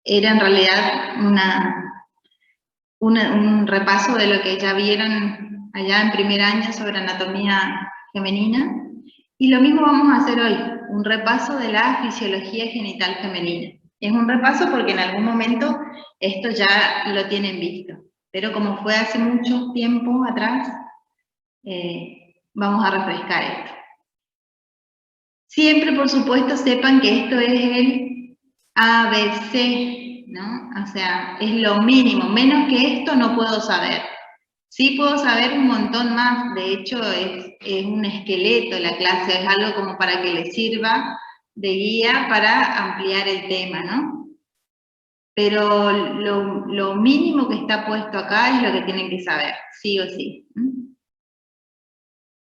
era en realidad un repaso de lo que ya vieron allá en primer año sobre anatomía femenina, y lo mismo vamos a hacer hoy, un repaso de la fisiología genital femenina. Es un repaso porque en algún momento esto ya lo tienen visto, pero como fue hace mucho tiempo atrás, vamos a refrescar esto. Siempre, por supuesto, sepan que esto es el ABC, ¿no? O sea, es lo mínimo, menos que esto no puedo saber. Sí puedo saber un montón más, de hecho es un esqueleto la clase, es algo como para que les sirva de guía para ampliar el tema, ¿no? Pero lo mínimo que está puesto acá es lo que tienen que saber, sí o sí.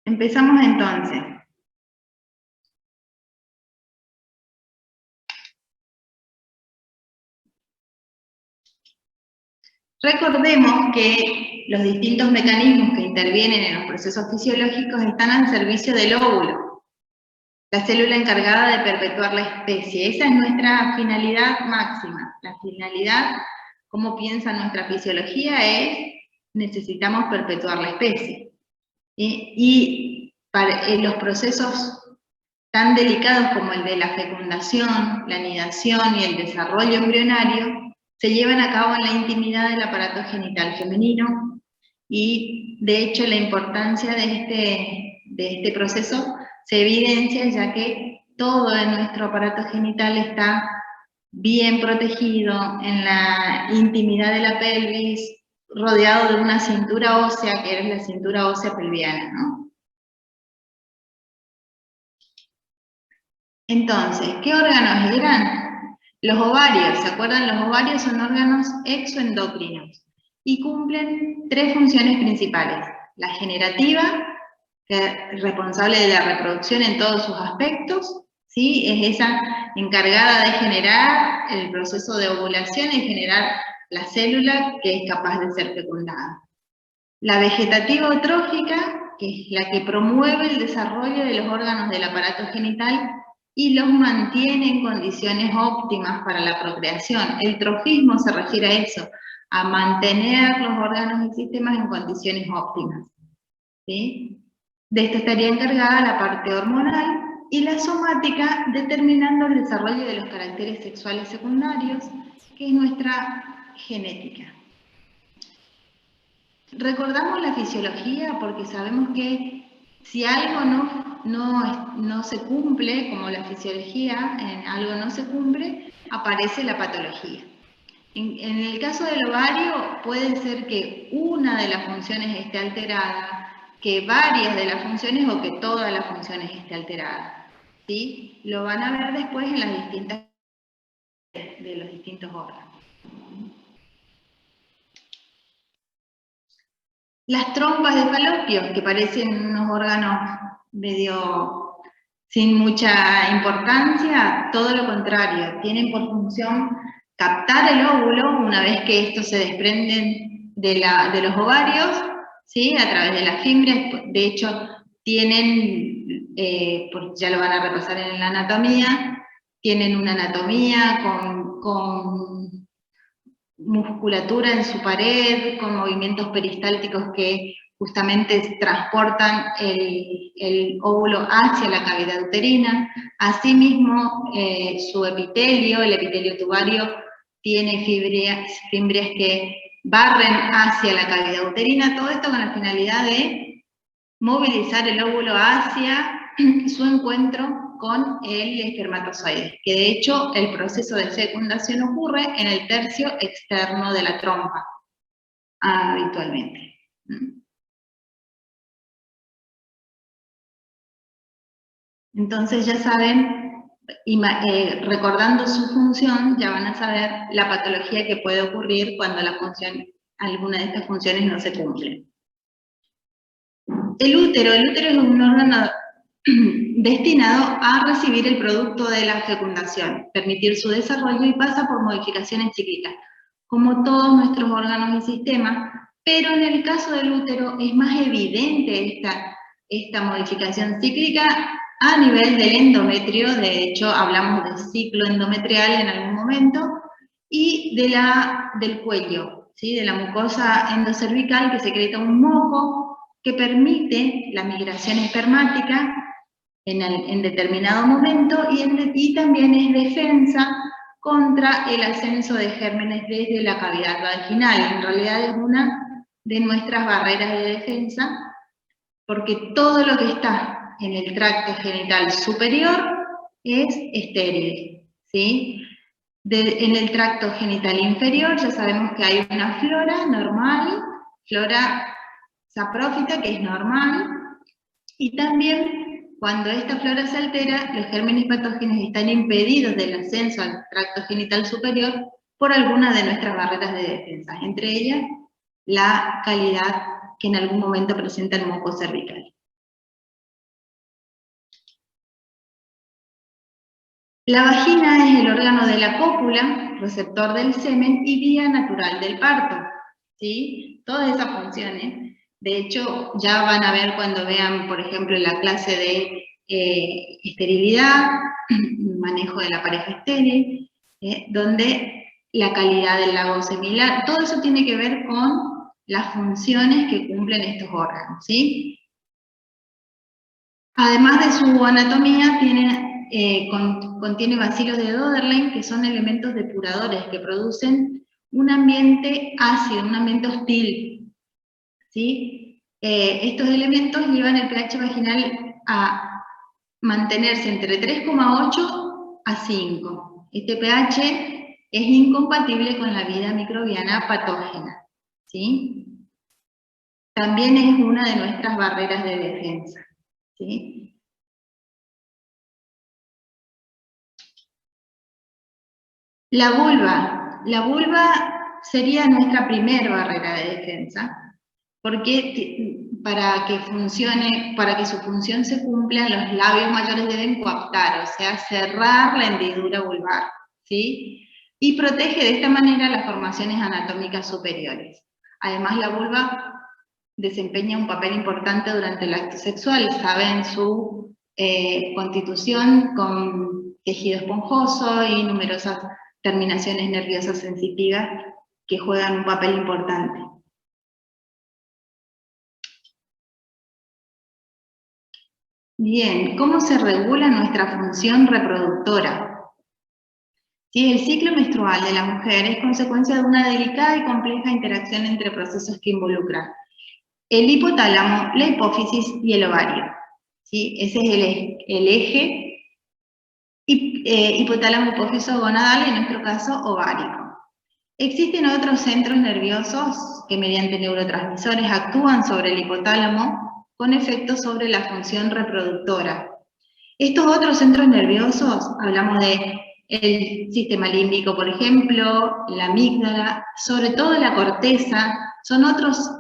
Empezamos entonces. Recordemos que los distintos mecanismos que intervienen en los procesos fisiológicos están al servicio del óvulo, la célula encargada de perpetuar la especie. Esa es nuestra finalidad máxima. La finalidad, como piensa nuestra fisiología, es necesitamos perpetuar la especie. Y para los procesos tan delicados como el de la fecundación, la anidación y el desarrollo embrionario, se llevan a cabo en la intimidad del aparato genital femenino, y de hecho la importancia de este proceso se evidencia ya que todo en nuestro aparato genital está bien protegido en la intimidad de la pelvis, rodeado de una cintura ósea, que es la cintura ósea pelviana, ¿no? Entonces, ¿qué órganos eran? Los ovarios, ¿se acuerdan? Los ovarios son órganos exoendocrinos y cumplen tres funciones principales. La generativa, que es responsable de la reproducción en todos sus aspectos, ¿sí? Es esa encargada de generar el proceso de ovulación y generar la célula que es capaz de ser fecundada. La vegetativa o trófica, que es la que promueve el desarrollo de los órganos del aparato genital y los mantiene en condiciones óptimas para la procreación. El trofismo se refiere a eso, a mantener los órganos y sistemas en condiciones óptimas, ¿sí? De esto estaría encargada la parte hormonal, y la somática, determinando el desarrollo de los caracteres sexuales secundarios, que es nuestra genética. Recordamos la fisiología porque sabemos que si algo no se cumple, como la fisiología, en algo no se cumple, aparece la patología. En el caso del ovario puede ser que una de las funciones esté alterada, que varias de las funciones o que todas las funciones esté alterada, ¿sí? Lo van a ver después en las distintas de los distintos órganos. Las trompas de falopio, que parecen unos órganos medio sin mucha importancia, todo lo contrario, tienen por función captar el óvulo una vez que estos se desprenden de los ovarios, ¿sí? A través de las fimbrias. De hecho, tienen, ya lo van a repasar en la anatomía, tienen una anatomía con musculatura en su pared, con movimientos peristálticos que justamente transportan el óvulo hacia la cavidad uterina. Asimismo, su epitelio, el epitelio tubario, tiene fimbrias que barren hacia la cavidad uterina, todo esto con la finalidad de movilizar el óvulo hacia su encuentro con el espermatozoide, que de hecho el proceso de fecundación ocurre en el tercio externo de la trompa, habitualmente. Entonces ya saben, recordando su función, ya van a saber la patología que puede ocurrir cuando alguna de estas funciones no se cumple. El útero es un órgano destinado a recibir el producto de la fecundación, permitir su desarrollo, y pasa por modificaciones cíclicas, como todos nuestros órganos y sistemas, pero en el caso del útero es más evidente esta modificación cíclica a nivel del endometrio. De hecho hablamos de ciclo endometrial en algún momento, y del cuello, ¿sí? De la mucosa endocervical, que secreta un moco que permite la migración espermática en determinado momento, y también es defensa contra el ascenso de gérmenes desde la cavidad vaginal. En realidad es una de nuestras barreras de defensa, porque todo lo que está en el tracto genital superior es estéril, ¿sí? En el tracto genital inferior ya sabemos que hay una flora normal, flora saprófita, que es normal, y también cuando esta flora se altera, los gérmenes patógenos están impedidos del ascenso al tracto genital superior por alguna de nuestras barreras de defensa, entre ellas la calidad que en algún momento presenta el moco cervical. La vagina es el órgano de la cópula, receptor del semen y vía natural del parto, ¿sí? Todas esas funciones. De hecho, ya van a ver cuando vean, por ejemplo, la clase de esterilidad, manejo de la pareja estéril, donde la calidad del lago semilar, todo eso tiene que ver con las funciones que cumplen estos órganos, ¿sí? Además de su anatomía, contiene bacilos de Döderlein, que son elementos depuradores que producen un ambiente ácido, un ambiente hostil, ¿sí? Estos elementos llevan el pH vaginal a mantenerse entre 3,8 a 5. Este pH es incompatible con la vida microbiana patógena, ¿sí? También es una de nuestras barreras de defensa, ¿sí? La vulva sería nuestra primera barrera de defensa, porque para que su función se cumpla, los labios mayores deben coaptar, o sea, cerrar la hendidura vulvar, ¿sí? Y protege de esta manera las formaciones anatómicas superiores. Además, la vulva desempeña un papel importante durante el acto sexual, saben su constitución con tejido esponjoso y numerosas terminaciones nerviosas sensitivas que juegan un papel importante. Bien, ¿cómo se regula nuestra función reproductora? Sí, el ciclo menstrual de la mujer es consecuencia de una delicada y compleja interacción entre procesos que involucran el hipotálamo, la hipófisis y el ovario. ¿Sí? Ese es el eje hipotálamo hipófiso gonadal, en nuestro caso ovárico. Existen otros centros nerviosos que mediante neurotransmisores actúan sobre el hipotálamo con efectos sobre la función reproductora. Estos otros centros nerviosos, hablamos de el sistema límbico, por ejemplo, la amígdala, sobre todo la corteza, son otras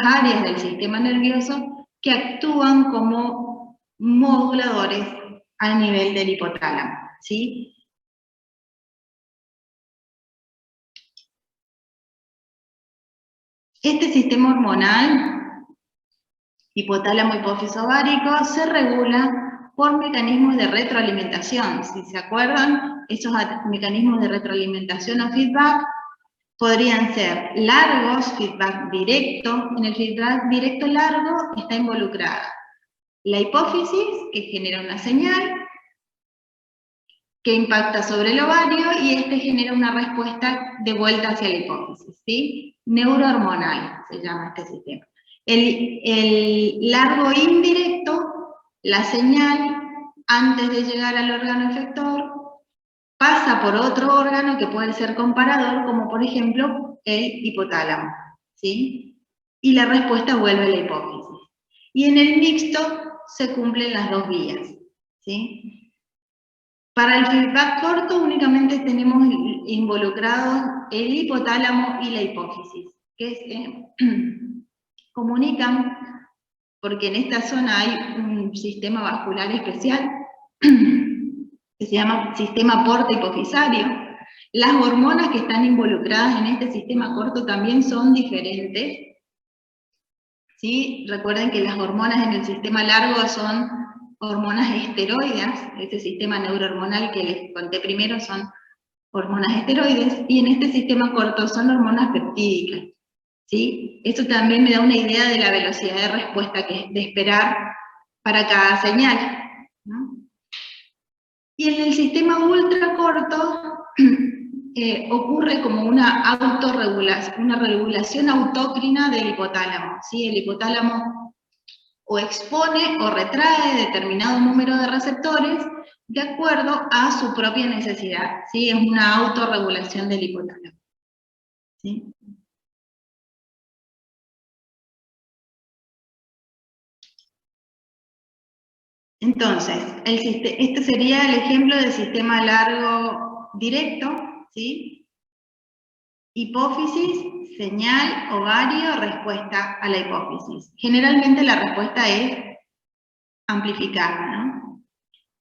áreas del sistema nervioso que actúan como moduladores a nivel del hipotálamo, ¿sí? Este sistema hormonal, hipotálamo hipófiso ovárico, se regula por mecanismos de retroalimentación. Si se acuerdan, esos mecanismos de retroalimentación o feedback podrían ser largos, feedback directo. En el feedback directo largo está involucrada la hipófisis, que genera una señal, que impacta sobre el ovario, y este genera una respuesta de vuelta hacia la hipófisis, ¿sí? Neurohormonal se llama este sistema. El largo indirecto, la señal, antes de llegar al órgano efector, pasa por otro órgano que puede ser comparador, como por ejemplo el hipotálamo, ¿sí? Y la respuesta vuelve a la hipófisis. Y en el mixto se cumplen las dos vías, ¿sí? Para el feedback corto únicamente tenemos involucrados el hipotálamo y la hipófisis, que comunican, porque en esta zona hay un sistema vascular especial que se llama sistema porta-hipofisario. Las hormonas que están involucradas en este sistema corto también son diferentes, ¿sí? Recuerden que las hormonas en el sistema largo son hormonas esteroides. Este sistema neurohormonal que les conté primero son hormonas esteroides, y en este sistema corto son hormonas peptídicas, ¿sí? Esto también me da una idea de la velocidad de respuesta de esperar para cada señal, ¿no? Y en el sistema ultracorto ocurre como una autorregulación, una regulación autócrina del hipotálamo, ¿sí? El hipotálamo o expone o retrae determinado número de receptores de acuerdo a su propia necesidad, ¿sí? Es una autorregulación del hipotálamo, ¿sí? Entonces, este sería el ejemplo del sistema largo directo, ¿sí? Hipófisis, señal, ovario, respuesta a la hipófisis. Generalmente la respuesta es amplificada, ¿no?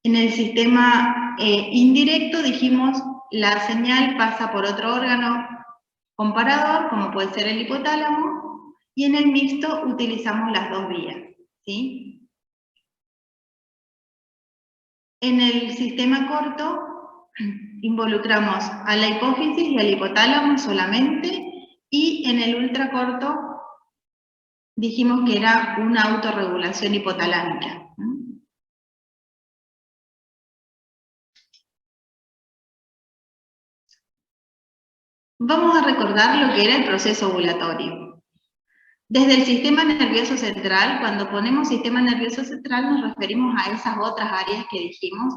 En el sistema indirecto dijimos la señal pasa por otro órgano comparador, como puede ser el hipotálamo, y en el mixto utilizamos las dos vías, ¿sí? En el sistema corto involucramos a la hipófisis y al hipotálamo solamente, y en el ultracorto dijimos que era una autorregulación hipotalámica. Vamos a recordar lo que era el proceso ovulatorio. Desde el sistema nervioso central, cuando ponemos sistema nervioso central nos referimos a esas otras áreas que dijimos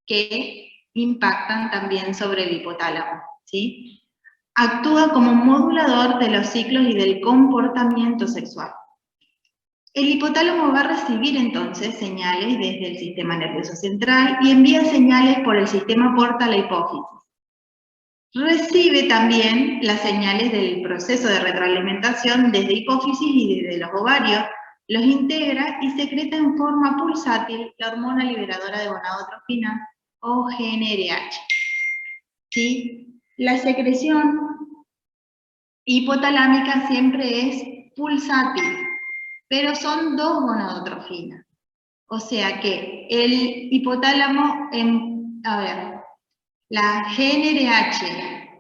que impactan también sobre el hipotálamo, ¿sí? Actúa como modulador de los ciclos y del comportamiento sexual. El hipotálamo va a recibir entonces señales desde el sistema nervioso central y envía señales por el sistema porta a la hipófisis. Recibe también las señales del proceso de retroalimentación desde hipófisis y desde los ovarios, los integra y secreta en forma pulsátil la hormona liberadora de gonadotrofina o GnRH. ¿Sí? La secreción hipotalámica siempre es pulsátil, pero son dos gonadotrofinas. O sea que el hipotálamo, la GnRH,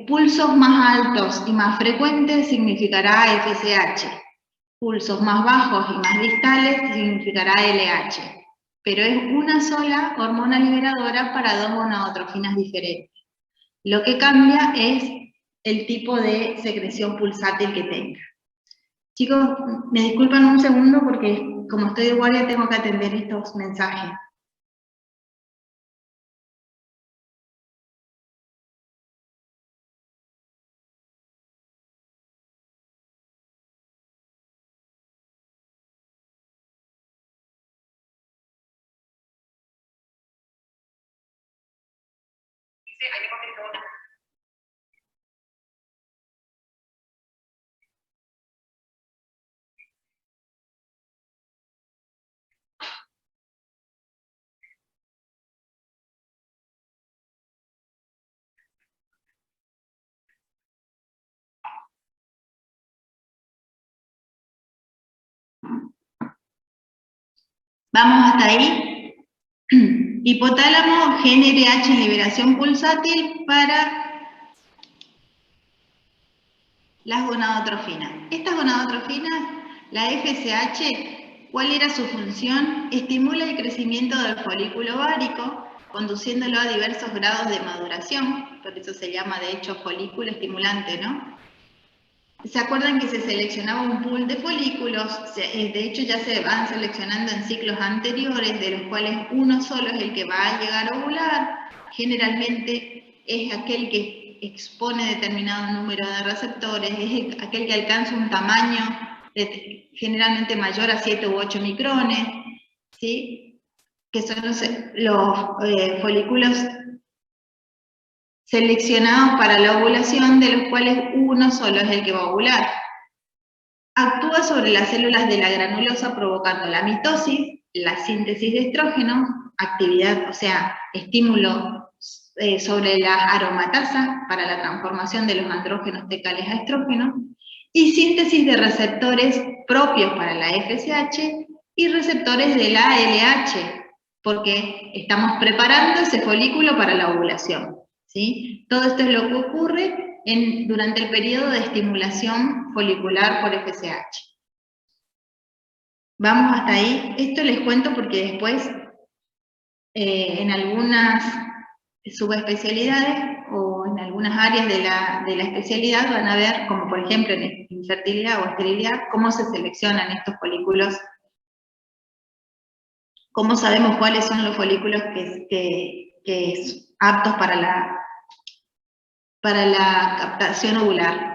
pulsos más altos y más frecuentes significará FSH, pulsos más bajos y más distales significará LH, pero es una sola hormona liberadora para dos gonadotrofinas diferentes. Lo que cambia es el tipo de secreción pulsátil que tenga. Chicos, me disculpan un segundo porque como estoy de guardia tengo que atender estos mensajes. ¿Vamos hasta ahí? Hipotálamo, GnRH en liberación pulsátil para las gonadotrofinas. Estas gonadotrofinas, la FSH, ¿cuál era su función? Estimula el crecimiento del folículo ovárico, conduciéndolo a diversos grados de maduración, por eso se llama de hecho folículo estimulante, ¿no? ¿Se acuerdan que se seleccionaba un pool de folículos? De hecho ya se van seleccionando en ciclos anteriores, de los cuales uno solo es el que va a llegar a ovular. Generalmente es aquel que expone determinado número de receptores, es aquel que alcanza un tamaño generalmente mayor a 7 u 8 micrones, ¿sí? Que son los folículos seleccionados para la ovulación, de los cuales uno solo es el que va a ovular. Actúa sobre las células de la granulosa provocando la mitosis, la síntesis de estrógenos, actividad, o sea, estímulo sobre la aromatasa para la transformación de los andrógenos tecales a estrógenos, y síntesis de receptores propios para la FSH y receptores de la LH, porque estamos preparando ese folículo para la ovulación. ¿sí? Todo esto es lo que ocurre durante el periodo de estimulación folicular por FSH. Vamos hasta ahí. Esto les cuento porque después, en algunas subespecialidades o en algunas áreas de la especialidad van a ver, como por ejemplo en infertilidad o esterilidad, cómo se seleccionan estos folículos, cómo sabemos cuáles son los folículos que son aptos para la captación ovular.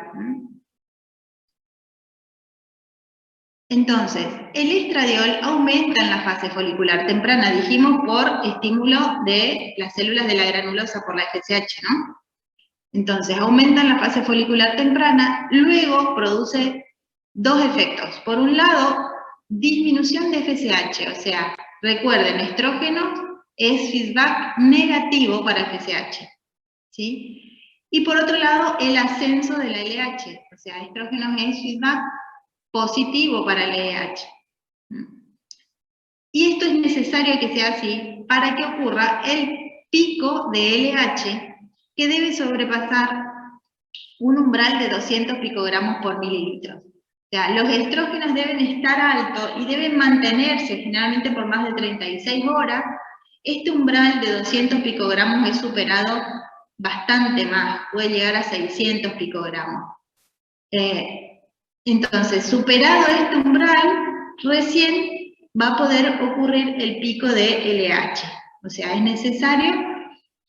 Entonces, el estradiol aumenta en la fase folicular temprana, dijimos, por estímulo de las células de la granulosa por la FSH, ¿no? Entonces, aumenta en la fase folicular temprana, luego produce dos efectos. Por un lado, disminución de FSH, o sea, recuerden, estrógeno es feedback negativo para FSH, ¿sí? Y por otro lado, el ascenso de la LH, o sea, estrógeno es feedback positivo para el LH. Y esto es necesario que sea así para que ocurra el pico de LH que debe sobrepasar un umbral de 200 picogramos por mililitro. O sea, los estrógenos deben estar altos y deben mantenerse generalmente por más de 36 horas. Este umbral de 200 picogramos es superado bastante más, puede llegar a 600 picogramos. Entonces, superado este umbral, recién va a poder ocurrir el pico de LH. O sea, es necesario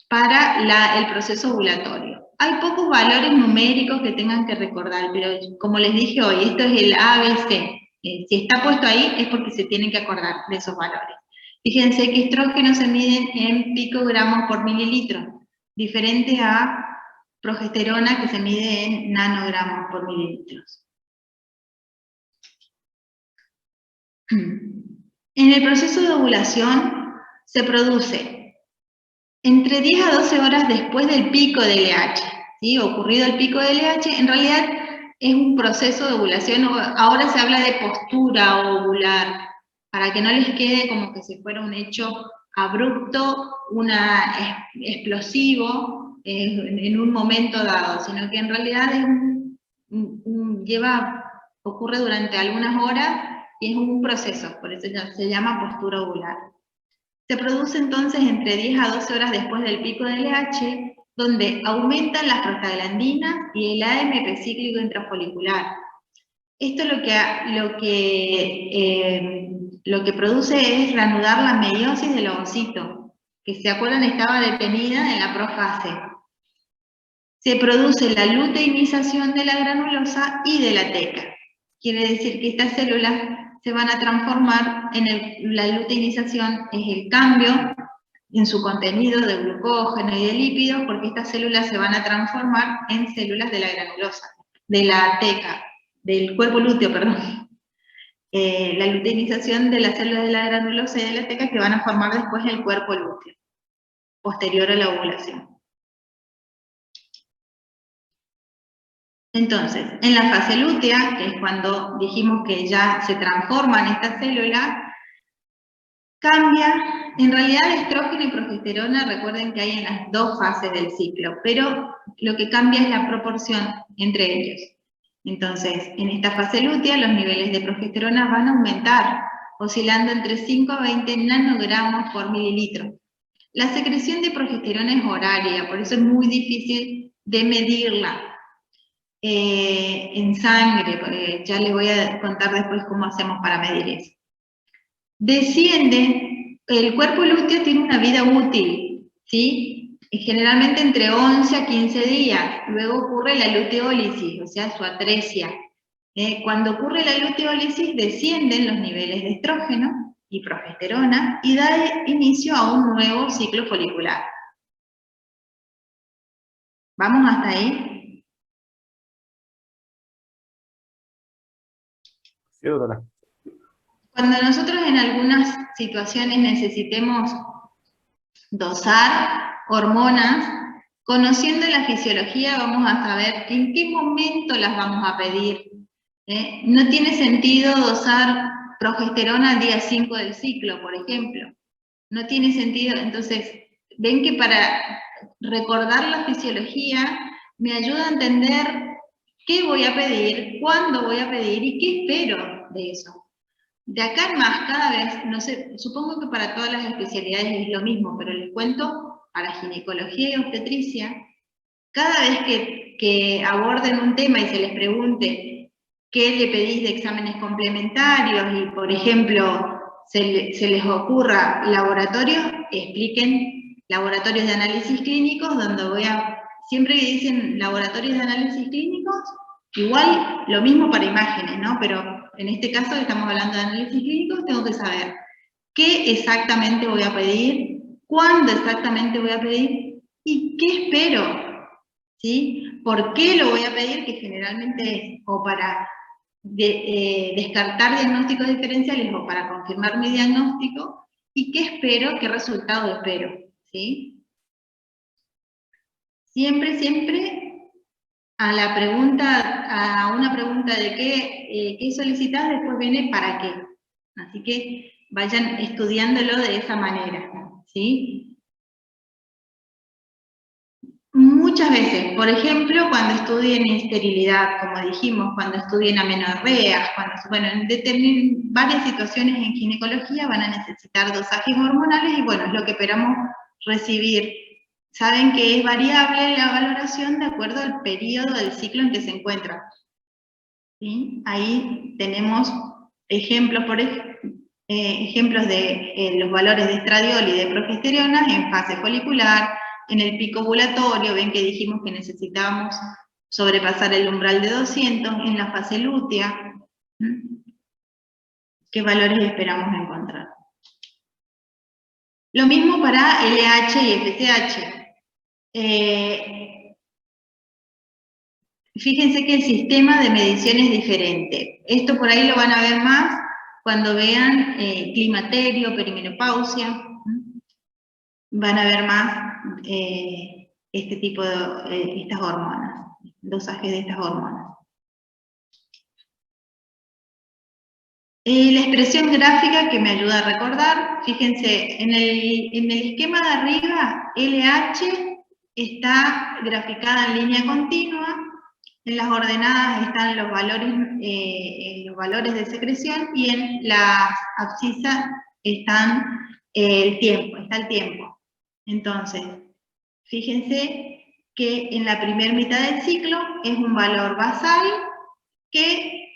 para el proceso ovulatorio. Hay pocos valores numéricos que tengan que recordar, pero como les dije hoy, esto es el ABC. Si está puesto ahí es porque se tienen que acordar de esos valores. Fíjense que estrógenos se miden en picogramos por mililitro, diferente a progesterona que se mide en nanogramos por mililitros. En el proceso de ovulación se produce entre 10 a 12 horas después del pico de LH, ¿sí? Ocurrido el pico de LH, en realidad es un proceso de ovulación, ahora se habla de postura ovular, para que no les quede como que si fuera un hecho abrupto, explosivo, en un momento dado, sino que en realidad ocurre durante algunas horas y es un proceso, por eso se llama postura ovular. Se produce entonces entre 10 a 12 horas después del pico del LH, donde aumentan las prostaglandinas y el AMP cíclico intrafolicular. Esto lo que produce es reanudar la meiosis del ovocito, que se acuerdan estaba detenida en la profase. Se produce la luteinización de la granulosa y de la teca. Quiere decir que estas células se van a transformar la luteinización es el cambio en su contenido de glucógeno y de lípidos, porque estas células se van a transformar en células de la granulosa, de la teca, del cuerpo lúteo, perdón. La luteinización de las células de la granulosa y de la teca que van a formar después el cuerpo lúteo, posterior a la ovulación. Entonces, en la fase lútea, que es cuando dijimos que ya se transforman estas células, cambia, en realidad estrógeno y progesterona, recuerden que hay en las dos fases del ciclo, pero lo que cambia es la proporción entre ellos. Entonces, en esta fase lútea los niveles de progesterona van a aumentar, oscilando entre 5 a 20 nanogramos por mililitro. La secreción de progesterona es horaria, por eso es muy difícil de medirla en sangre, ya les voy a contar después cómo hacemos para medir eso. Desciende, el cuerpo lúteo tiene una vida útil, ¿sí? Generalmente entre 11 a 15 días, luego ocurre la luteólisis, o sea, su atresia. Cuando ocurre la luteólisis descienden los niveles de estrógeno y progesterona y da inicio a un nuevo ciclo folicular. ¿Vamos hasta ahí? Sí, doctora. Cuando nosotros en algunas situaciones necesitemos dosar hormonas, conociendo la fisiología vamos a saber en qué momento las vamos a pedir. No tiene sentido dosar progesterona al día 5 del ciclo, por ejemplo. No tiene sentido, entonces, ven que recordar la fisiología me ayuda a entender qué voy a pedir, cuándo voy a pedir y qué espero de eso. De acá en más, cada vez, no sé, supongo que para todas las especialidades es lo mismo, pero les cuento, para ginecología y obstetricia, cada vez que aborden un tema y se les pregunte qué le pedís de exámenes complementarios y, por ejemplo, se les ocurra laboratorios, expliquen laboratorios de análisis clínicos, donde siempre que dicen laboratorios de análisis clínicos, igual lo mismo para imágenes, ¿no? Pero en este caso estamos hablando de análisis clínicos, tengo que saber qué exactamente voy a pedir, cuándo exactamente voy a pedir y qué espero, ¿sí? ¿Por qué lo voy a pedir? Que generalmente es o para descartar diagnósticos diferenciales o para confirmar mi diagnóstico, y qué espero, qué resultado espero, ¿sí? Siempre, siempre a una pregunta de qué solicitas, después viene para qué. Así que vayan estudiándolo de esa manera, ¿sí? Muchas veces, por ejemplo, cuando estudien esterilidad, como dijimos, cuando estudien amenorreas, bueno, en varias situaciones en ginecología van a necesitar dosajes hormonales y bueno, es lo que esperamos recibir. Saben que es variable la valoración de acuerdo al periodo del ciclo en que se encuentra. ¿Sí? Ahí tenemos ejemplos, ejemplos de los valores de estradiol y de progesterona en fase folicular, en el pico ovulatorio, ven que dijimos que necesitábamos sobrepasar el umbral de 200, en la fase lútea, ¿qué valores esperamos encontrar? Lo mismo para LH y FSH. Fíjense que el sistema de medición es diferente. Esto por ahí lo van a ver más cuando vean climaterio, perimenopausia. Van a ver más este tipo de estas hormonas, dosajes de estas hormonas. La expresión gráfica que me ayuda a recordar, fíjense, en el esquema de arriba, LH está graficada en línea continua, en las ordenadas están los valores de secreción y en las abscisas están el tiempo. Entonces, fíjense que en la primera mitad del ciclo es un valor basal que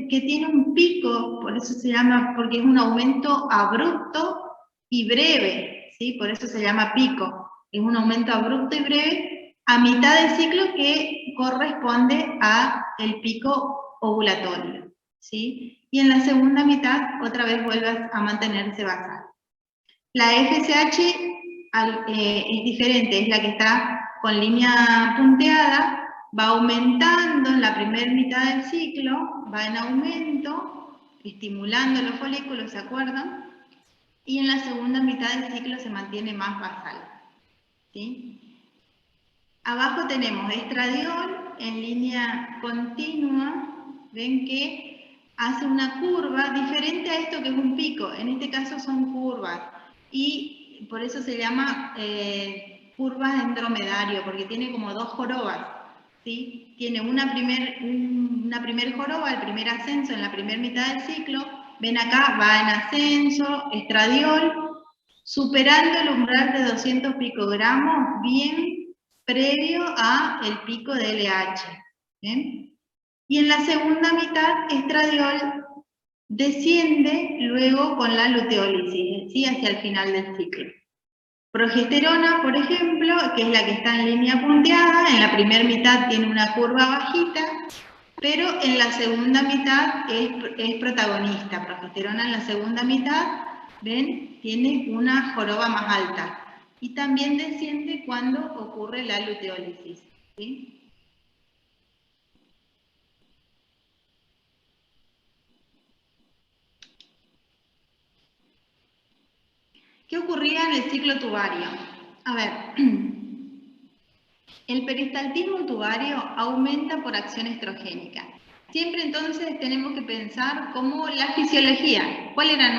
tiene un pico, por eso se llama, porque es un aumento abrupto y breve, ¿sí? Por eso se llama pico. Es un aumento abrupto y breve a mitad del ciclo que corresponde al pico ovulatorio, ¿sí? Y en la segunda mitad otra vez vuelve a mantenerse basal. La FSH es diferente, es la que está con línea punteada, va aumentando en la primera mitad del ciclo, va en aumento, estimulando los folículos, ¿se acuerdan? Y en la segunda mitad del ciclo se mantiene más basal, ¿sí? Abajo tenemos estradiol en línea continua, ven que hace una curva diferente a esto que es un pico, en este caso son curvas, y por eso se llama curvas en dromedario, porque tiene como dos jorobas, ¿sí? Tiene una primer joroba, el primer ascenso en la primera mitad del ciclo, ven acá, va en ascenso, estradiol, superando el umbral de 200 picogramos, bien previo a el pico de LH. ¿Bien? Y en la segunda mitad, estradiol desciende luego con la luteólisis, ¿sí? Hacia el final del ciclo. Progesterona, por ejemplo, que es la que está en línea punteada, en la primera mitad tiene una curva bajita, pero en la segunda mitad es protagonista. Progesterona en la segunda mitad, ¿ven? Tiene una joroba más alta. Y también desciende cuando ocurre la luteólisis, ¿sí? ¿Qué ocurría en el ciclo tubario? A ver, el peristaltismo tubario aumenta por acción estrogénica. Siempre entonces tenemos que pensar como la fisiología. ¿Cuál era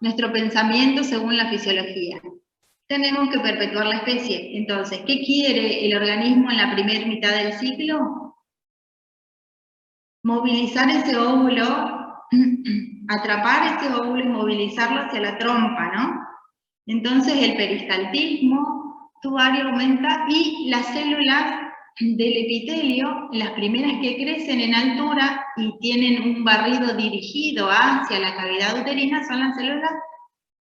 nuestro pensamiento según la fisiología? tenemos que perpetuar la especie. Entonces, ¿qué quiere el organismo en la primera mitad del ciclo? Movilizar ese óvulo, atrapar ese óvulo y movilizarlo hacia la trompa, ¿no? Entonces el peristaltismo tubario aumenta y las células del epitelio, las primeras que crecen en altura y tienen un barrido dirigido hacia la cavidad uterina, son las células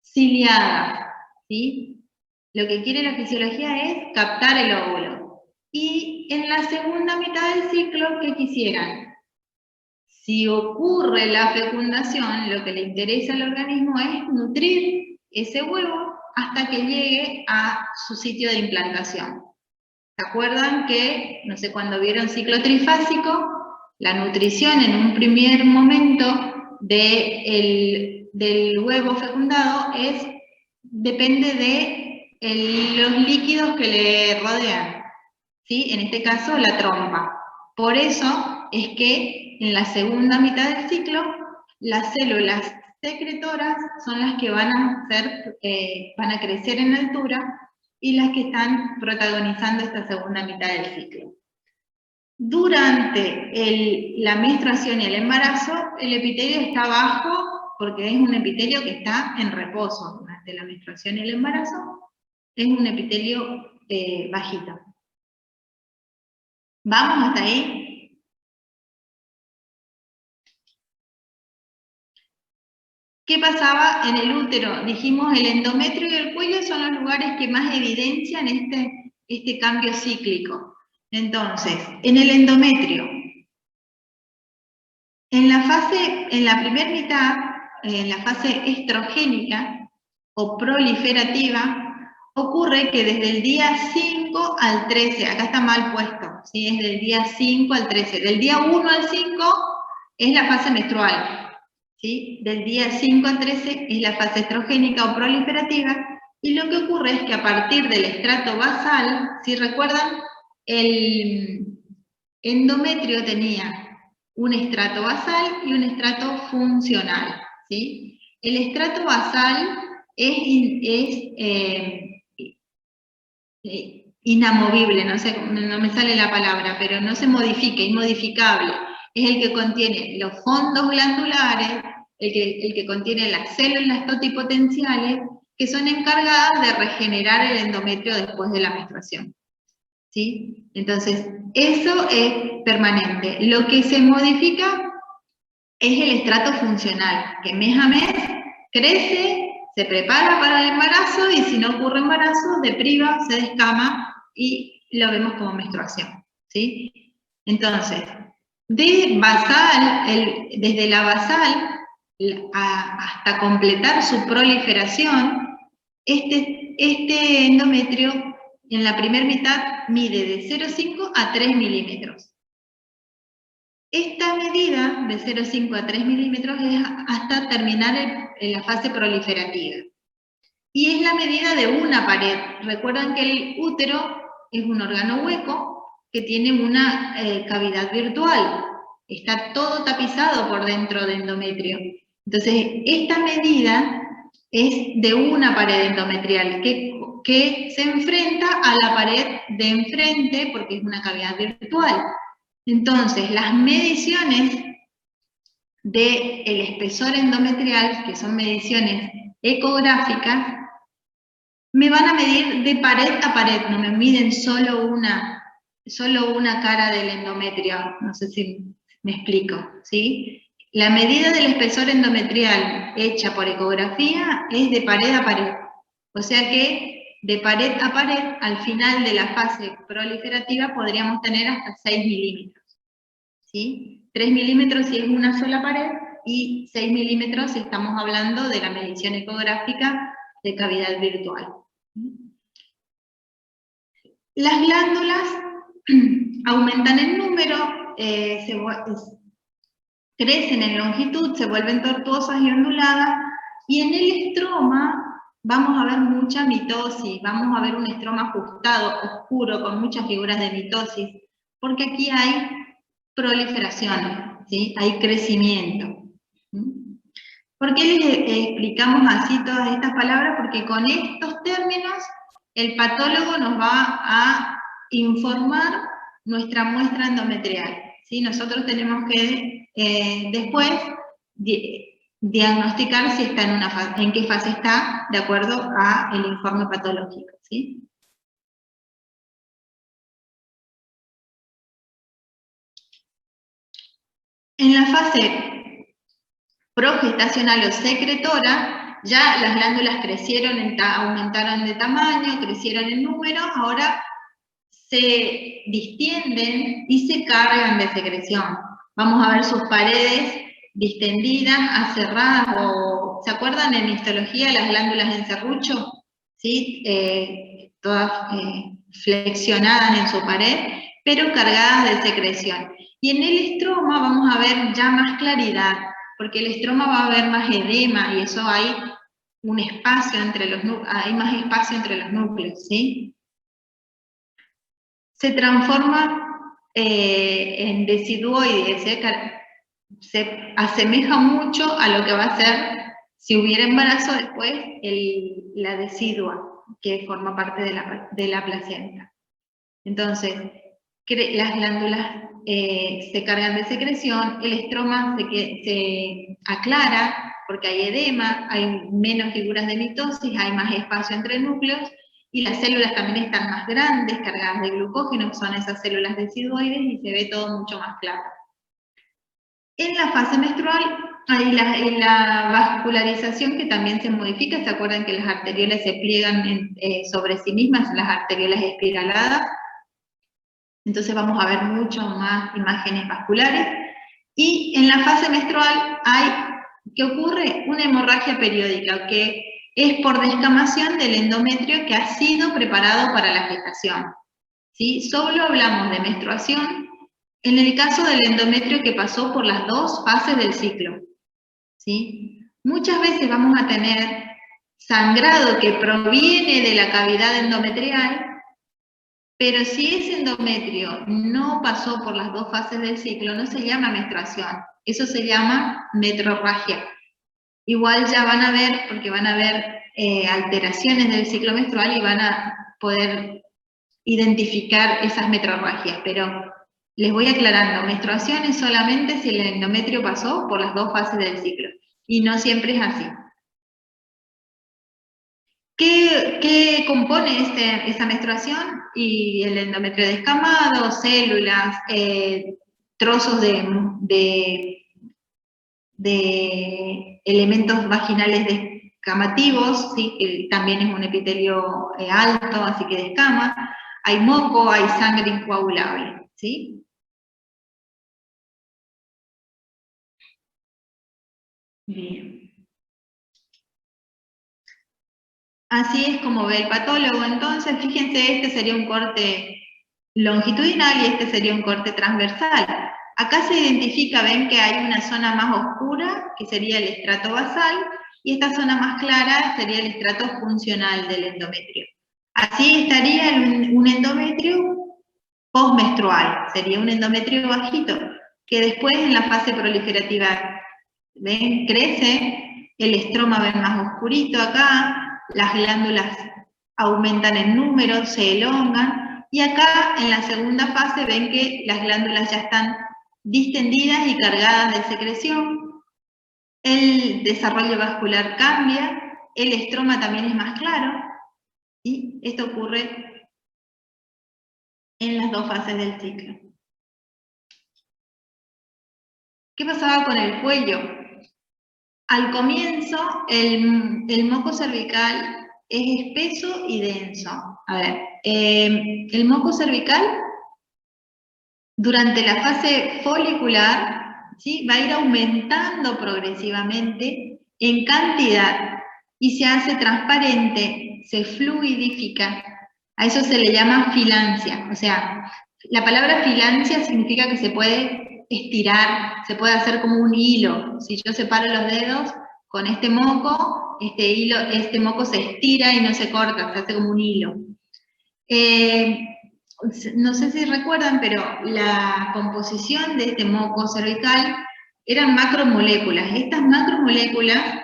ciliadas, ¿sí? Lo que quiere la fisiología es captar el óvulo. Y en la segunda mitad del ciclo, ¿qué quisieran? Si ocurre la fecundación, lo que le interesa al organismo es nutrir ese huevo hasta que llegue a su sitio de implantación. ¿Se acuerdan que, no sé, cuando vieron ciclo trifásico, la nutrición en un primer momento del huevo fecundado depende de los líquidos que le rodean, ¿sí? En este caso, la trompa. Por eso es que en la segunda mitad del ciclo, las células secretoras son las que van a crecer en altura y las que están protagonizando esta segunda mitad del ciclo. Durante la menstruación y el embarazo, el epitelio está bajo porque es un epitelio que está en reposo. Durante la menstruación y el embarazo es un epitelio bajito. ¿Vamos hasta ahí? ¿Qué pasaba en el útero? Dijimos el endometrio y el cuello son los lugares que más evidencian este cambio cíclico. Entonces, en el endometrio, en la primera mitad, en la fase estrogénica o proliferativa, ocurre que desde el día 5 al 13, acá está mal puesto, ¿sí? Es del día 5 al 13, del día 1 al 5 es la fase menstrual, ¿sí? Del día 5 al 13 es la fase estrogénica o proliferativa, y lo que ocurre es que a partir del estrato basal, si recuerdan, el endometrio tenía un estrato basal y un estrato funcional, ¿sí? El estrato basal es inamovible, no sé, no me sale la palabra, pero no se modifica, inmodificable. Es el que contiene los fondos glandulares, el que contiene las células totipotenciales, que son encargadas de regenerar el endometrio después de la menstruación, ¿sí? Entonces, eso es permanente. Lo que se modifica es el estrato funcional, que mes a mes crece, se prepara para el embarazo y si no ocurre embarazo, depriva, se descama y lo vemos como menstruación, ¿sí? Entonces, desde la basal hasta completar su proliferación, este endometrio en la primera mitad mide de 0,5 a 3 milímetros. Esta medida de 0,5 a 3 milímetros es hasta terminar en la fase proliferativa. Y es la medida de una pared. Recuerdan que el útero es un órgano hueco que tiene una cavidad virtual. Está todo tapizado por dentro de endometrio. Entonces, esta medida es de una pared endometrial que se enfrenta a la pared de enfrente porque es una cavidad virtual. Entonces, las mediciones del espesor endometrial, que son mediciones ecográficas, me van a medir de pared a pared, no me miden solo una cara del endometrio, no sé si me explico, ¿sí? La medida del espesor endometrial hecha por ecografía es de pared a pared, o sea que de pared a pared, al final de la fase proliferativa podríamos tener hasta 6 milímetros, ¿sí? 3 milímetros si es una sola pared y 6 milímetros si estamos hablando de la medición ecográfica de cavidad virtual. Las glándulas aumentan en número, crecen en longitud, se vuelven tortuosas y onduladas, y en el estroma vamos a ver mucha mitosis, vamos a ver un estroma ajustado, oscuro, con muchas figuras de mitosis, porque aquí hay proliferación, ¿sí? Hay crecimiento. ¿Por qué les explicamos así todas estas palabras? Porque con estos términos el patólogo nos va a informar nuestra muestra endometrial, ¿sí? Nosotros tenemos que después diagnosticar si está en qué fase está, de acuerdo al informe patológico, ¿sí? En la fase progestacional o secretora, ya las glándulas crecieron, aumentaron de tamaño, crecieron en número, ahora se distienden y se cargan de secreción. Vamos a ver sus paredes distendidas, aserradas, o ¿se acuerdan en histología las glándulas en serrucho? ¿Sí? Todas flexionadas en su pared, pero cargadas de secreción. Y en el estroma vamos a ver ya más claridad, porque el estroma va a haber más edema, y eso hay un espacio entre los núcleos, hay más espacio entre los núcleos, ¿sí? Se transforma en deciduoide, se asemeja mucho a lo que va a ser, si hubiera embarazo después, la decidua, que forma parte de la placenta. Entonces, las glándulas se cargan de secreción, el estroma se aclara, porque hay edema, hay menos figuras de mitosis, hay más espacio entre núcleos, y las células también están más grandes, cargadas de glucógeno, que son esas células deciduoides, y se ve todo mucho más claro. En la fase menstrual hay la vascularización, que también se modifica. ¿Se acuerdan que las arteriolas se pliegan sobre sí mismas, las arteriolas espiraladas? Entonces vamos a ver mucho más imágenes vasculares. Y en la fase menstrual ¿qué ocurre? Una hemorragia periódica, que es por descamación del endometrio que ha sido preparado para la gestación, ¿sí? Solo hablamos de menstruación en el caso del endometrio que pasó por las 2 fases del ciclo, ¿sí? Muchas veces vamos a tener sangrado que proviene de la cavidad endometrial, pero si ese endometrio no pasó por las 2 fases del ciclo, no se llama menstruación, eso se llama metrorragia. Igual ya van a ver, porque van a ver alteraciones del ciclo menstrual y van a poder identificar esas metrorragias, pero les voy aclarando, menstruación es solamente si el endometrio pasó por las 2 fases del ciclo, y no siempre es así. ¿Qué compone esa menstruación? Y el endometrio descamado, células, trozos de elementos vaginales descamativos, ¿sí? Que también es un epitelio alto, así que descama. Hay moco, hay sangre incoagulable, ¿sí? Bien. Así es como ve el patólogo. Entonces, fíjense, este sería un corte longitudinal y este sería un corte transversal. Acá se identifica, ven que hay una zona más oscura, que sería el estrato basal, y esta zona más clara sería el estrato funcional del endometrio. Así estaría un endometrio postmenstrual, sería un endometrio bajito, que después en la fase proliferativa, ven, crece, el estroma ven más oscurito acá, las glándulas aumentan en número, se elongan, y acá en la segunda fase ven que las glándulas ya están distendidas y cargadas de secreción, el desarrollo vascular cambia, el estroma también es más claro, y esto ocurre en las 2 fases del ciclo. ¿Qué pasaba con el cuello? Al comienzo, el moco cervical es espeso y denso. A ver, el moco cervical, durante la fase folicular, ¿sí? Va a ir aumentando progresivamente en cantidad y se hace transparente, se fluidifica. A eso se le llama filancia. O sea, la palabra filancia significa que se puede estirar, se puede hacer como un hilo. Si yo separo los dedos con este moco, este moco se estira y no se corta, se hace como un hilo. No sé si recuerdan, pero la composición de este moco cervical eran macromoléculas. Estas macromoléculas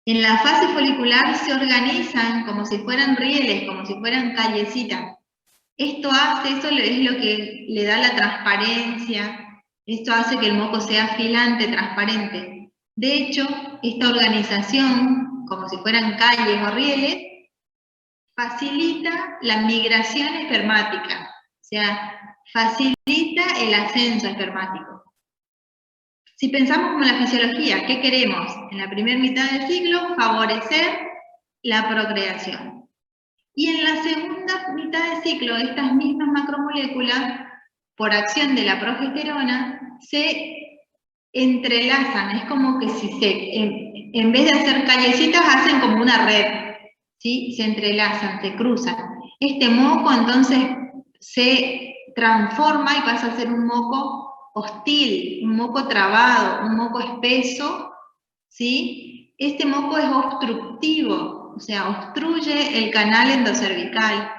en la fase folicular se organizan como si fueran rieles, como si fueran callecitas. Eso es lo que le da la transparencia, esto hace que el moco sea afilante, transparente. De hecho, esta organización, como si fueran calles o rieles, facilita la migración espermática, o sea, facilita el ascenso espermático. Si pensamos como la fisiología, ¿qué queremos? En la primera mitad del ciclo, favorecer la procreación. Y en la segunda mitad del ciclo, estas mismas macromoléculas, por acción de la progesterona, se entrelazan. Es como que si en vez de hacer callecitas, hacen como una red, ¿sí? Se entrelazan, se cruzan. Este moco entonces se transforma y pasa a ser un moco hostil, un moco trabado, un moco espeso, ¿sí? Este moco es obstructivo, o sea, obstruye el canal endocervical.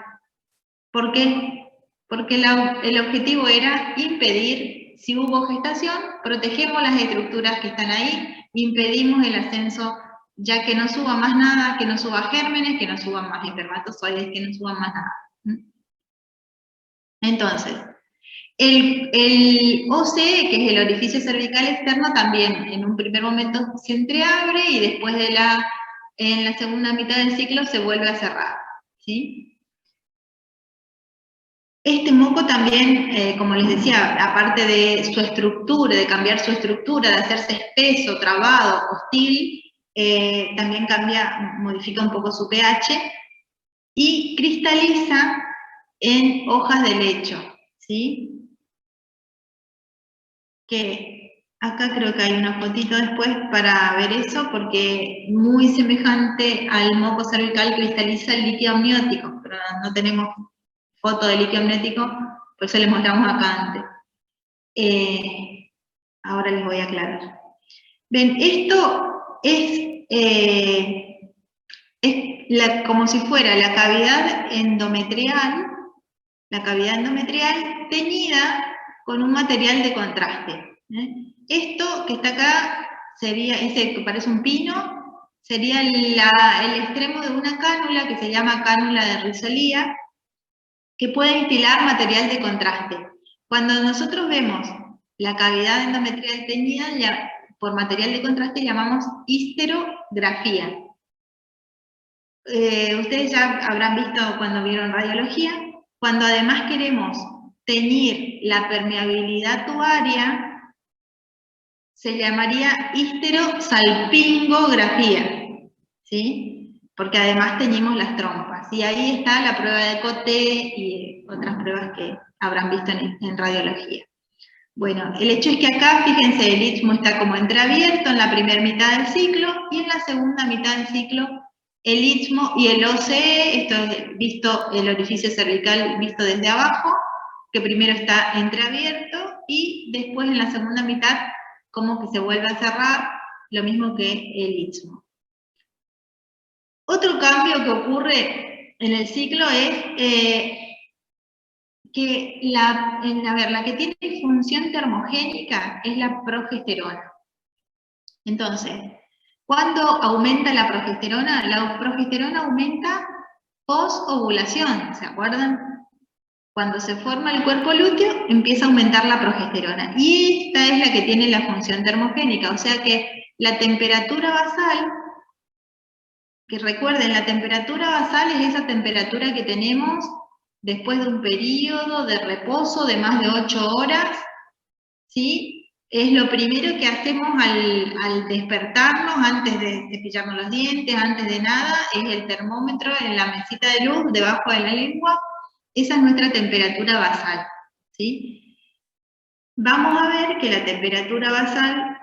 ¿Por qué? Porque el objetivo era impedir, si hubo gestación, protegemos las estructuras que están ahí, impedimos el ascenso, ya que no suba más nada, que no suba gérmenes, que no suban más espermatozoides, que no suban más nada. Entonces, el OCE, que es el orificio cervical externo, también en un primer momento se entreabre y después en la segunda mitad del ciclo se vuelve a cerrar, ¿sí? Este moco también, como les decía, aparte de su estructura, de cambiar su estructura, de hacerse espeso, trabado, hostil, también modifica un poco su pH y cristaliza en hojas de lecho, ¿sí? Que acá creo que hay una fotito después para ver eso, porque muy semejante al moco cervical cristaliza el líquido amniótico, pero no tenemos foto de líquido amniótico, por eso les mostramos acá antes. Ahora les voy a aclarar. Ven, esto es como si fuera la cavidad endometrial teñida con un material de contraste. Esto que está acá sería, ese que parece un pino, sería el extremo de una cánula que se llama cánula de Rizolía, que puede instilar material de contraste. Cuando nosotros vemos la cavidad endometrial teñida por material de contraste, llamamos histerografía. Ustedes ya habrán visto cuando vieron radiología, cuando además queremos teñir la permeabilidad tubaria, se llamaría histerosalpingografía, ¿sí? Porque además teñimos las trompas. Y ahí está la prueba de Coté y otras pruebas que habrán visto en radiología. Bueno, el hecho es que acá, fíjense, el istmo está como entreabierto en la primera mitad del ciclo y en la segunda mitad del ciclo el istmo y el OCE, esto es visto, el orificio cervical visto desde abajo, que primero está entreabierto y después en la segunda mitad como que se vuelve a cerrar, lo mismo que el istmo. Otro cambio que ocurre en el ciclo es que la que tiene función termogénica es la progesterona. Entonces, ¿cuándo aumenta la progesterona? La progesterona aumenta post-ovulación, ¿se acuerdan? Cuando se forma el cuerpo lúteo, empieza a aumentar la progesterona. Y esta es la que tiene la función termogénica, o sea que la temperatura basal, que recuerden, la temperatura basal es esa temperatura que tenemos después de un periodo de reposo de más de 8 horas, ¿sí? Es lo primero que hacemos al despertarnos, antes de cepillarnos los dientes, antes de nada, es el termómetro en la mesita de luz, debajo de la lengua. Esa es nuestra temperatura basal, ¿sí? Vamos a ver que la temperatura basal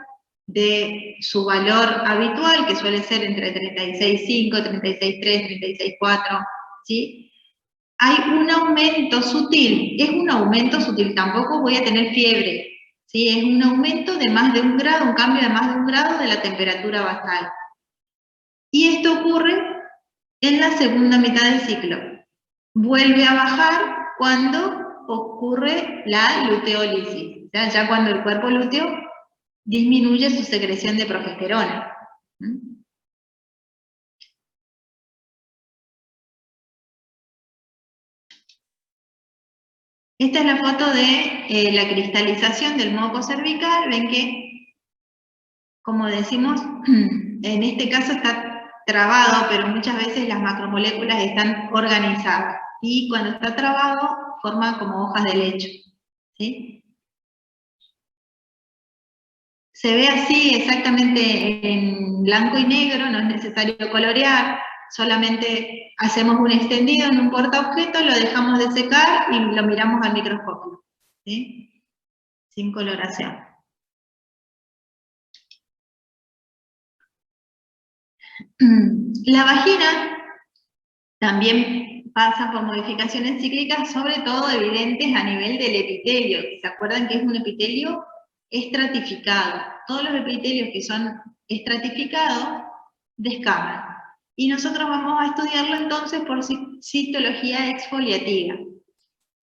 de su valor habitual, que suele ser entre 36,5, 36,3, 36,4, ¿sí? Hay un aumento sutil, es un aumento sutil, tampoco voy a tener fiebre, ¿sí? Es un aumento de más de 1 grado, un cambio de más de 1 grado de la temperatura basal. Y esto ocurre en la segunda mitad del ciclo. Vuelve a bajar cuando ocurre la luteólisis, ya cuando el cuerpo lúteo disminuye su secreción de progesterona. ¿Mm? Esta es la foto de la cristalización del moco cervical. Ven que, como decimos, en este caso está trabado, pero muchas veces las macromoléculas están organizadas. Y cuando está trabado, forma como hojas de lecho. ¿Sí? Se ve así exactamente en blanco y negro, no es necesario colorear, solamente hacemos un extendido en un portaobjeto, lo dejamos de secar y lo miramos al microscopio, ¿sí? Sin coloración. La vagina también pasa por modificaciones cíclicas, sobre todo evidentes a nivel del epitelio. ¿Se acuerdan que es un epitelio estratificado? Todos los epitelios que son estratificados descaman. Y nosotros vamos a estudiarlo entonces por citología exfoliativa.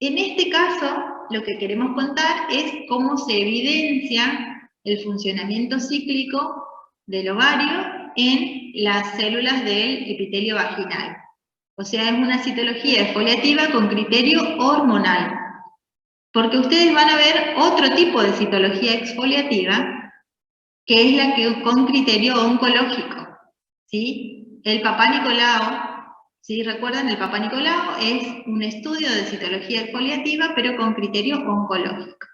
En este caso, lo que queremos contar es cómo se evidencia el funcionamiento cíclico del ovario en las células del epitelio vaginal. O sea, es una citología exfoliativa con criterio hormonal. Porque ustedes van a ver otro tipo de citología exfoliativa, que es la que con criterio oncológico. ¿Sí? El Papá Nicolau, ¿sí? ¿Recuerdan? El Papá Nicolau es un estudio de citología exfoliativa, pero con criterio oncológico.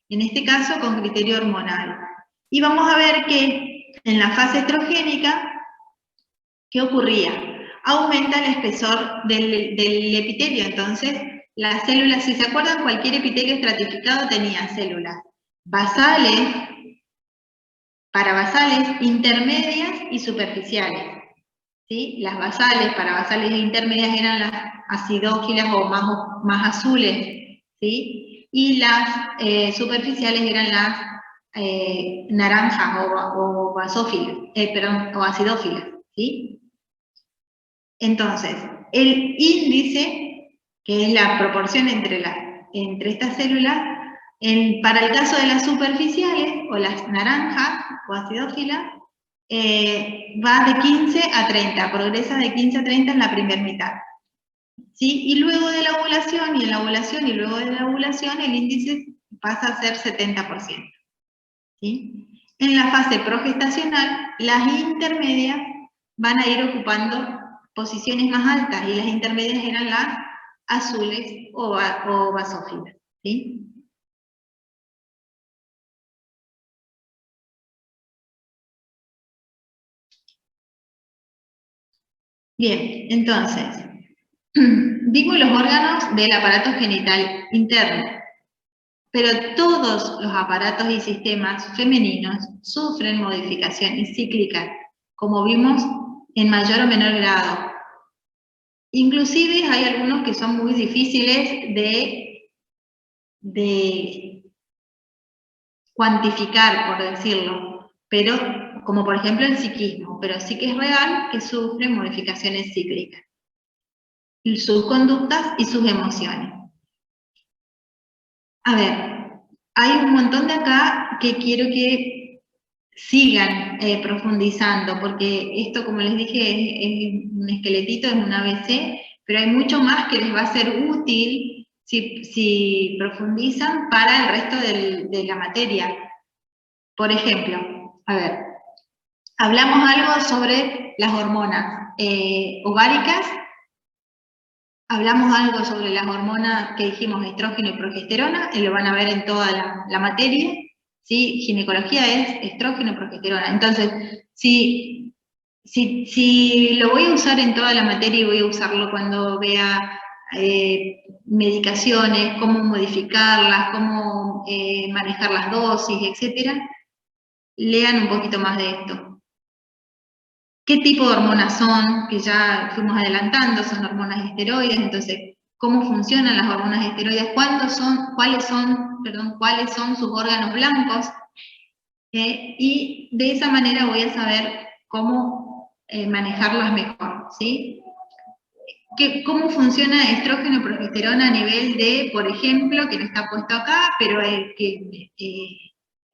En este caso, con criterio hormonal. Y vamos a ver que en la fase estrogénica, ¿qué ocurría? Aumenta el espesor del epitelio. Entonces, las células, si se acuerdan, cualquier epitelio estratificado tenía células basales, parabasales, intermedias y superficiales. ¿Sí? Las basales, parabasales e intermedias eran las acidófilas o más azules, ¿sí? Y las superficiales eran las naranjas o basófilas, o acidófilas, ¿sí? Entonces, el índice, que es la proporción entre estas células, para el caso de las superficiales, o las naranjas, o acidófilas, va de 15 a 30, progresa de 15 a 30 en la primera mitad. ¿Sí? Y luego de la ovulación, y en la ovulación, y luego de la ovulación, el índice pasa a ser 70%. ¿Sí? En la fase progestacional, las intermedias van a ir ocupando posiciones más altas, y las intermedias eran las azules o basófilas. ¿Sí? Bien, entonces, vimos los órganos del aparato genital interno, pero todos los aparatos y sistemas femeninos sufren modificaciones cíclicas, como vimos en mayor o menor grado. Inclusive hay algunos que son muy difíciles de cuantificar, por decirlo, pero como por ejemplo el psiquismo, pero sí que es real que sufre modificaciones cíclicas, sus conductas y sus emociones. A ver, hay un montón de acá que quiero que sigan profundizando, porque esto, como les dije, es un esqueletito, es un ABC, pero hay mucho más que les va a ser útil si profundizan para el resto de la materia. Por ejemplo, a ver, hablamos algo sobre las hormonas ováricas, hablamos algo sobre las hormonas que dijimos, estrógeno y progesterona, y lo van a ver en toda la materia, ¿sí? Ginecología es estrógeno y progesterona. Entonces, si lo voy a usar en toda la materia y voy a usarlo cuando vea medicaciones, cómo modificarlas, cómo manejar las dosis, etc., lean un poquito más de esto. ¿Qué tipo de hormonas son? Que ya fuimos adelantando, son hormonas esteroides. Entonces, ¿cómo funcionan las hormonas esteroides? ¿Cuáles son sus órganos blancos? Y de esa manera voy a saber cómo manejarlas mejor, ¿sí? ¿Cómo funciona estrógeno y progesterona a nivel de, por ejemplo, que no está puesto acá, pero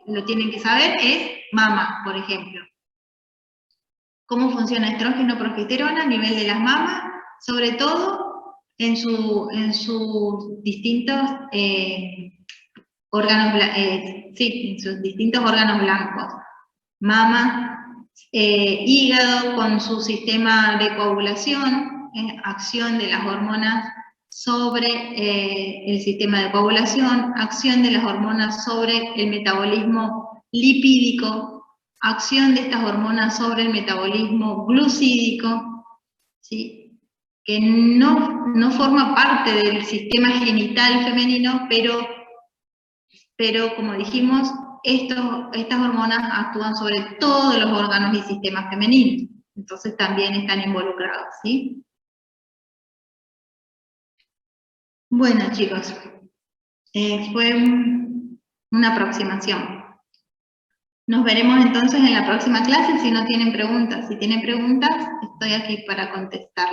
lo tienen que saber, es mama, por ejemplo. Cómo funciona estrógeno, progesterona a nivel de las mamas, sobre todo en sus distintos órganos, en sus distintos órganos blancos. Mama, hígado con su sistema de coagulación, acción de las hormonas sobre el sistema de coagulación, acción de las hormonas sobre el metabolismo lipídico, acción de estas hormonas sobre el metabolismo glucídico, ¿sí? Que no forma parte del sistema genital femenino, pero como dijimos, estas hormonas actúan sobre todos los órganos y sistemas femeninos, entonces también están involucrados, ¿sí? Bueno, chicos, fue una aproximación. Nos veremos entonces en la próxima clase si no tienen preguntas. Si tienen preguntas, estoy aquí para contestar.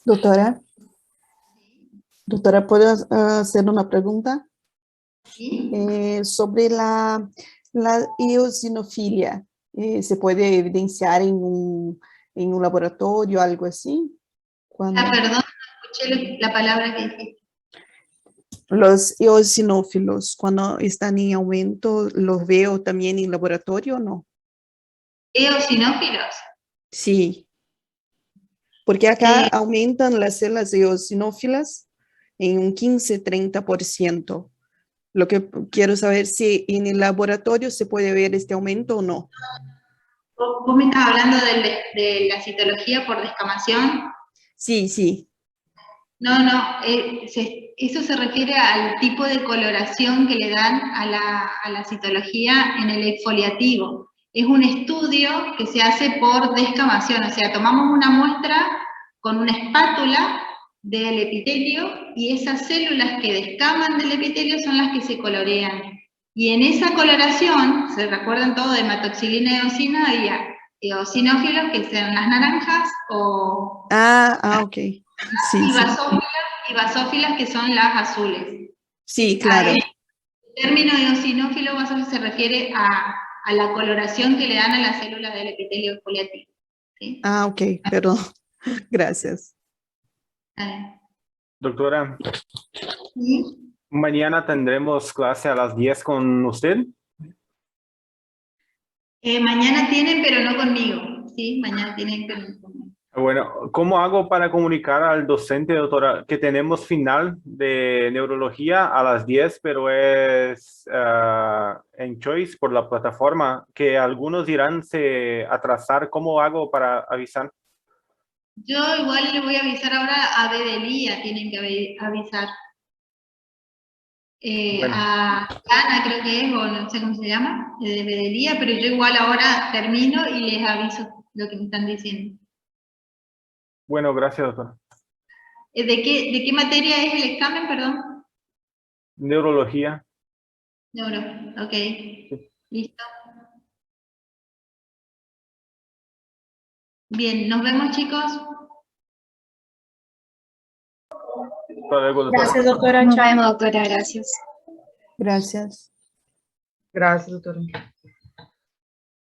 Doctora, ¿puedo hacer una pregunta? ¿Sí? Sobre la eosinofilia. ¿Se puede evidenciar en un laboratorio, algo así? Ah, perdón, no escuché la palabra que dijiste. Los eosinófilos, cuando están en aumento, ¿los veo también en laboratorio o no? ¿Eosinófilos? Sí, porque acá aumentan las células eosinófilas en un 15-30%. Lo que quiero saber si en el laboratorio se puede ver este aumento o no. ¿Vos me estás hablando de la citología por descamación? Sí, sí. No, eso se refiere al tipo de coloración que le dan a la citología en el exfoliativo. Es un estudio que se hace por descamación, o sea, tomamos una muestra con una espátula del epitelio y esas células que descaman del epitelio son las que se colorean. Y en esa coloración, se recuerdan todo de hematoxilina y eosina, había eosinófilos, que sean las naranjas, o... Ok. Sí, y basófilas, que son las azules. Sí, claro. El término eosinófilo basófilo se refiere a la coloración que le dan a las células del epitelio exfoliativo. ¿Sí? Ok, perdón. Gracias. Doctora, ¿Sí? mañana tendremos clase a las 10 con usted. Mañana tienen, pero no conmigo. Sí, mañana tienen, pero no conmigo. Bueno, ¿cómo hago para comunicar al docente, doctora, que tenemos final de neurología a las 10, pero es en Choice por la plataforma, que algunos dirán se atrasar? ¿Cómo hago para avisar? Yo igual le voy a avisar ahora a Bedelía, tienen que avisar. Bueno. A Ana creo que es, o no sé cómo se llama, de Bedelía, pero yo igual ahora termino y les aviso lo que me están diciendo. Bueno, gracias, doctora. ¿De qué materia es el examen, perdón? Neurología. Neuro, ok. Sí. Listo. Bien, nos vemos, chicos. Hasta luego, doctora. Gracias, doctora. Nos Chao. vemos, doctora. Gracias. Gracias. Gracias, doctora.